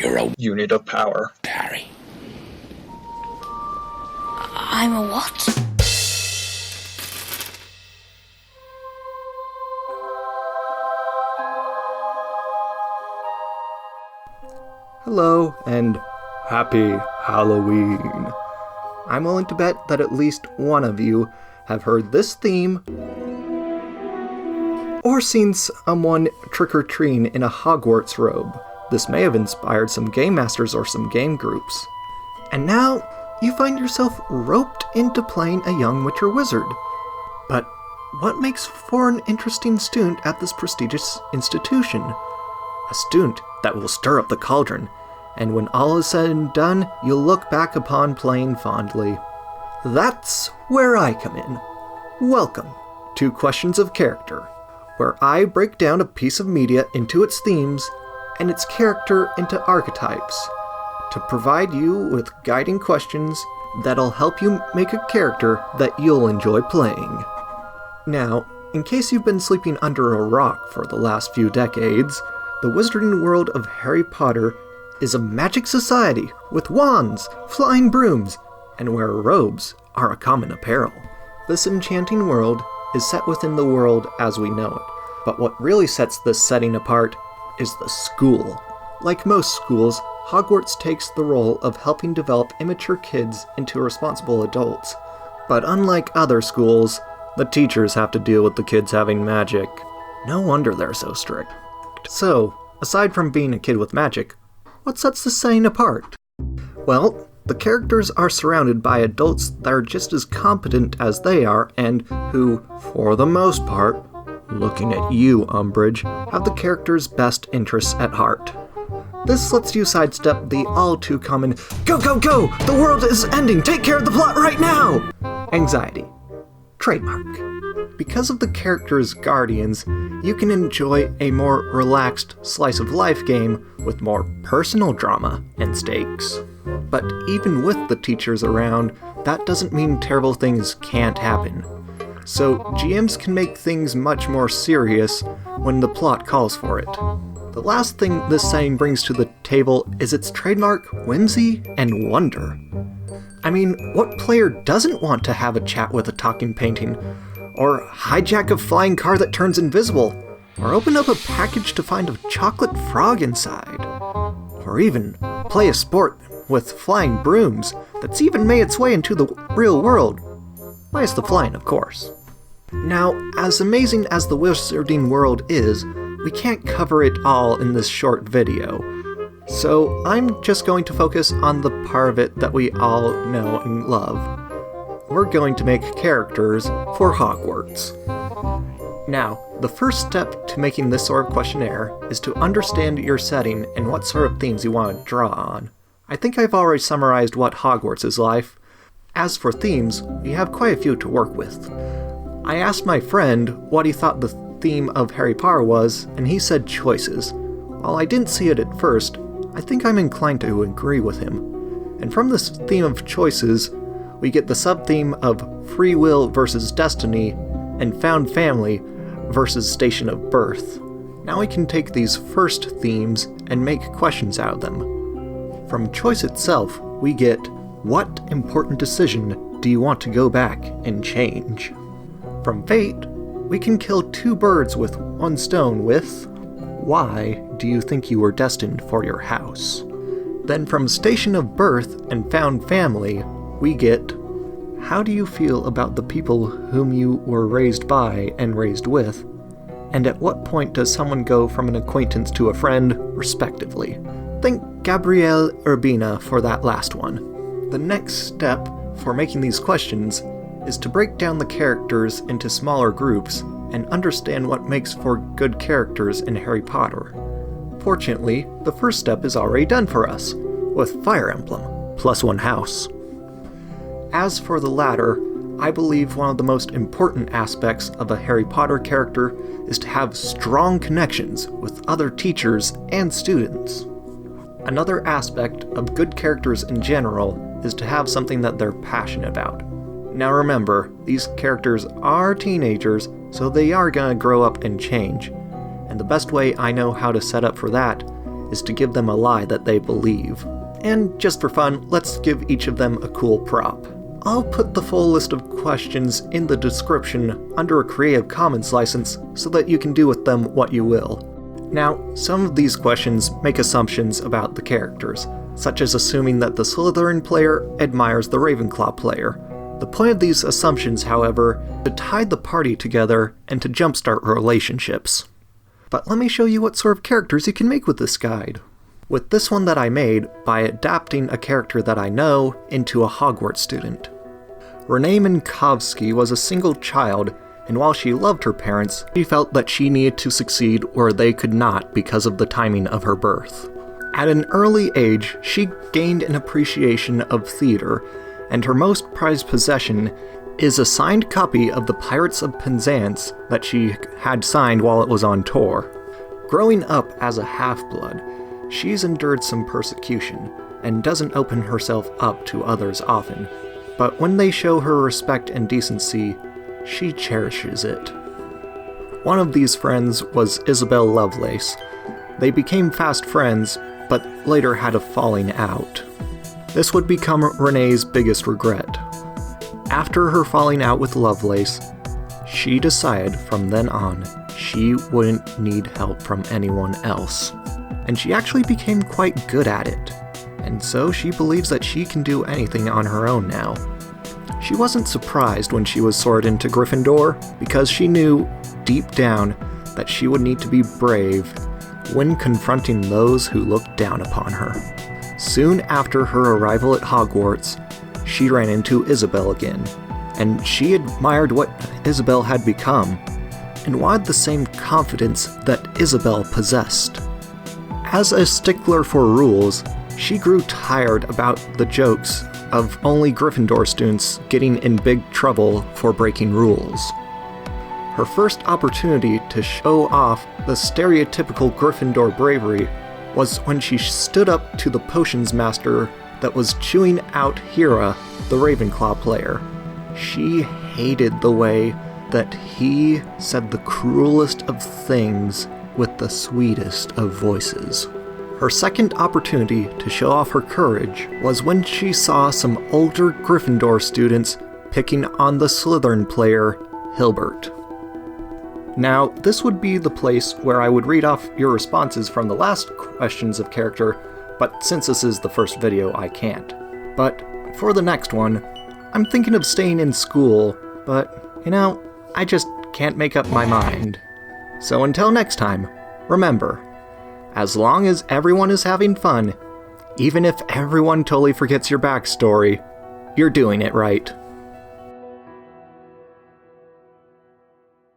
You're a unit of power. Harry. I'm a what? Hello, and happy Halloween. I'm willing to bet that at least one of you have heard this theme or seen someone trick-or-treating in a Hogwarts robe. This may have inspired some game masters or some game groups. And now, you find yourself roped into playing a young witch or wizard. But what makes for an interesting student at this prestigious institution? A student that will stir up the cauldron, and when all is said and done, you'll look back upon playing fondly. That's where I come in. Welcome to Questions of Character, where I break down a piece of media into its themes and its character into archetypes, to provide you with guiding questions that'll help you make a character that you'll enjoy playing. Now, in case you've been sleeping under a rock for the last few decades, the wizarding world of Harry Potter is a magic society with wands, flying brooms, and where robes are a common apparel. This enchanting world is set within the world as we know it, but what really sets this setting apart is the school. Like most schools, Hogwarts takes the role of helping develop immature kids into responsible adults. But unlike other schools, the teachers have to deal with the kids having magic. No wonder they're so strict. So, aside from being a kid with magic, what sets this setting apart? Well, the characters are surrounded by adults that are just as competent as they are and who, for the most part, looking at you, Umbridge, have the character's best interests at heart. This lets you sidestep the all-too-common, "Go, go, go! The world is ending! Take care of the plot right now!" anxiety. Trademark. Because of the character's guardians, you can enjoy a more relaxed slice-of-life game with more personal drama and stakes. But even with the teachers around, that doesn't mean terrible things can't happen. So GMs can make things much more serious when the plot calls for it. The last thing this setting brings to the table is its trademark whimsy and wonder. I mean, what player doesn't want to have a chat with a talking painting, or hijack a flying car that turns invisible, or open up a package to find a chocolate frog inside, or even play a sport with flying brooms that's even made its way into the real world? Minus the flying, of course. Now, as amazing as the wizarding world is, we can't cover it all in this short video. So I'm just going to focus on the part of it that we all know and love. We're going to make characters for Hogwarts. Now, the first step to making this sort of questionnaire is to understand your setting and what sort of themes you want to draw on. I think I've already summarized what Hogwarts is like. As for themes, we have quite a few to work with. I asked my friend what he thought the theme of Harry Potter was, and he said choices. While I didn't see it at first, I think I'm inclined to agree with him. And from this theme of choices, we get the sub-theme of free will versus destiny, and found family versus station of birth. Now we can take these first themes and make questions out of them. From choice itself, we get, what important decision do you want to go back and change? From fate, we can kill two birds with one stone with, why do you think you were destined for your house? Then from station of birth and found family, we get, how do you feel about the people whom you were raised by and raised with? And at what point does someone go from an acquaintance to a friend, respectively? Think Gabrielle Urbina for that last one. The next step for making these questions is to break down the characters into smaller groups and understand what makes for good characters in Harry Potter. Fortunately, the first step is already done for us, with Fire Emblem, plus one house. As for the latter, I believe one of the most important aspects of a Harry Potter character is to have strong connections with other teachers and students. Another aspect of good characters in general is to have something that they're passionate about. Now remember, these characters are teenagers, so they are gonna grow up and change. And the best way I know how to set up for that is to give them a lie that they believe. And just for fun, let's give each of them a cool prop. I'll put the full list of questions in the description under a Creative Commons license so that you can do with them what you will. Now, some of these questions make assumptions about the characters, such as assuming that the Slytherin player admires the Ravenclaw player. The point of these assumptions, however, is to tie the party together and to jumpstart relationships. But let me show you what sort of characters you can make with this guide. With this one that I made by adapting a character that I know into a Hogwarts student. Renee Minkowski was a single child, and while she loved her parents, she felt that she needed to succeed where they could not because of the timing of her birth. At an early age, she gained an appreciation of theater, and her most prized possession is a signed copy of The Pirates of Penzance that she had signed while it was on tour. Growing up as a half-blood, she's endured some persecution, and doesn't open herself up to others often, but when they show her respect and decency, she cherishes it. One of these friends was Isabel Lovelace. They became fast friends, but later had a falling out. This would become Renee's biggest regret. After her falling out with Lovelace, she decided from then on she wouldn't need help from anyone else. And she actually became quite good at it, and so she believes that she can do anything on her own now. She wasn't surprised when she was sorted into Gryffindor, because she knew, deep down, that she would need to be brave when confronting those who looked down upon her. Soon after her arrival at Hogwarts, she ran into Isabel again, and she admired what Isabel had become, and wanted the same confidence that Isabel possessed. As a stickler for rules, she grew tired about the jokes of only Gryffindor students getting in big trouble for breaking rules. Her first opportunity to show off the stereotypical Gryffindor bravery was when she stood up to the potions master that was chewing out Hera, the Ravenclaw player. She hated the way that he said the cruelest of things with the sweetest of voices. Her second opportunity to show off her courage was when she saw some older Gryffindor students picking on the Slytherin player, Hilbert. Now, this would be the place where I would read off your responses from the last questions of character, but since this is the first video, I can't. But for the next one, I'm thinking of staying in school, but, I just can't make up my mind. So until next time, remember, as long as everyone is having fun, even if everyone totally forgets your backstory, you're doing it right.